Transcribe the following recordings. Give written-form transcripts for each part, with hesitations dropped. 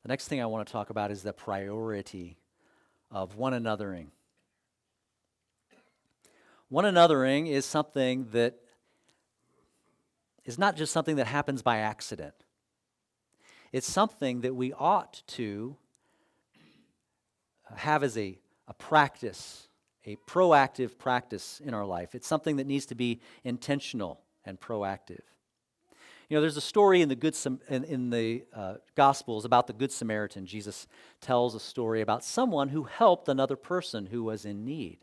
The next thing I want to talk about is the priority of one anothering. One anothering is something that is not just something that happens by accident. It's something that we ought to have as a practice, a proactive practice in our life. It's something that needs to be intentional and proactive. You know, there's a story in the Gospels about the Good Samaritan. Jesus tells a story about someone who helped another person who was in need.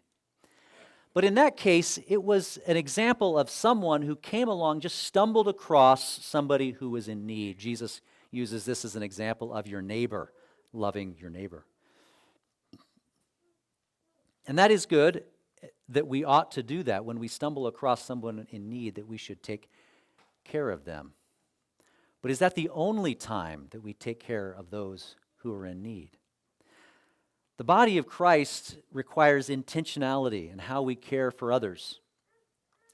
But in that case, it was an example of someone who came along, just stumbled across somebody who was in need. Jesus uses this as an example of your neighbor, loving your neighbor. And that is good, that we ought to do that when we stumble across someone in need, that we should take care of them. But is that the only time that we take care of those who are in need? The body of Christ requires intentionality in how we care for others,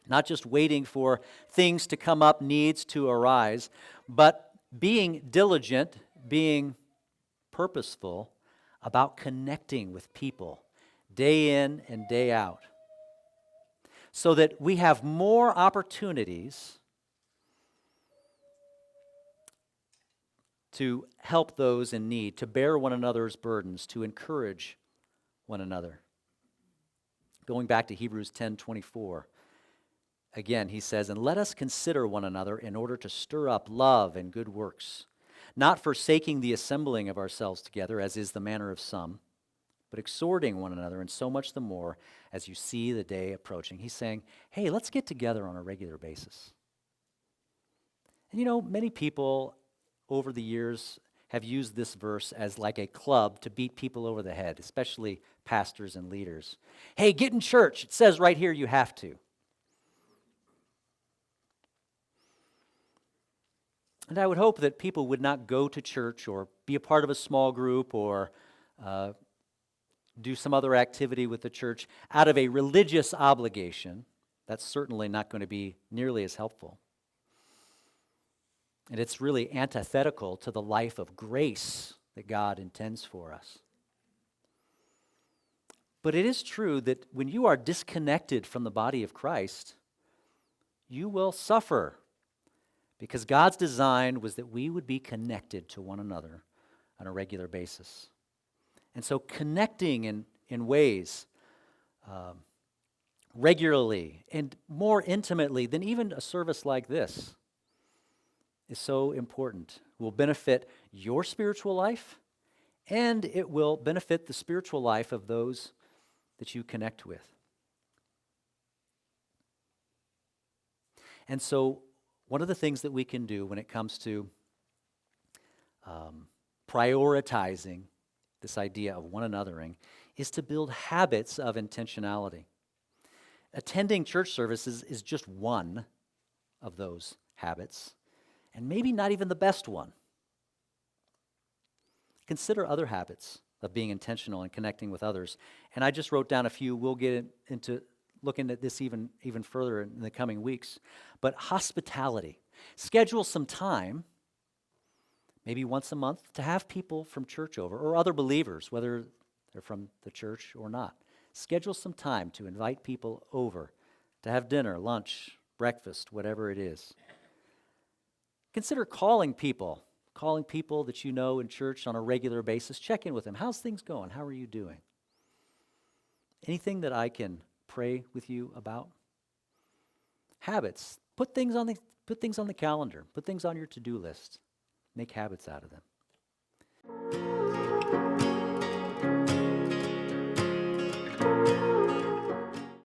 not just waiting for things to come up, needs to arise, but being diligent, being purposeful about connecting with people day in and day out, so that we have more opportunities to help those in need, to bear one another's burdens, to encourage one another. Going back to Hebrews 10:24, again he says, "And let us consider one another in order to stir up love and good works, not forsaking the assembling of ourselves together, as is the manner of some, but exhorting one another, and so much the more as you see the day approaching." He's saying, hey, let's get together on a regular basis. And you know, many people over the years have used this verse as like a club to beat people over the head, especially pastors and leaders. Hey, get in church. It says right here you have to. And I would hope that people would not go to church or be a part of a small group or do some other activity with the church out of a religious obligation. That's certainly not going to be nearly as helpful. And it's really antithetical to the life of grace that God intends for us. But it is true that when you are disconnected from the body of Christ, you will suffer, because God's design was that we would be connected to one another on a regular basis. And so connecting in ways regularly and more intimately than even a service like this is so important. It will benefit your spiritual life, and it will benefit the spiritual life of those that you connect with. And so one of the things that we can do when it comes to prioritizing this idea of one anothering is to build habits of intentionality. Attending church services is just one of those habits, and maybe not even the best one. Consider other habits of being intentional and connecting with others. And I just wrote down a few. We'll get into looking at this even further in the coming weeks. But hospitality. Schedule some time, maybe once a month, to have people from church over, or other believers, whether they're from the church or not. Schedule some time to invite people over, to have dinner, lunch, breakfast, whatever it is. Consider calling people that you know in church on a regular basis. Check in with them. How's things going? How are you doing? Anything that I can pray with you about? Habits. Put things on the calendar. Put things on your to-do list. Make habits out of them.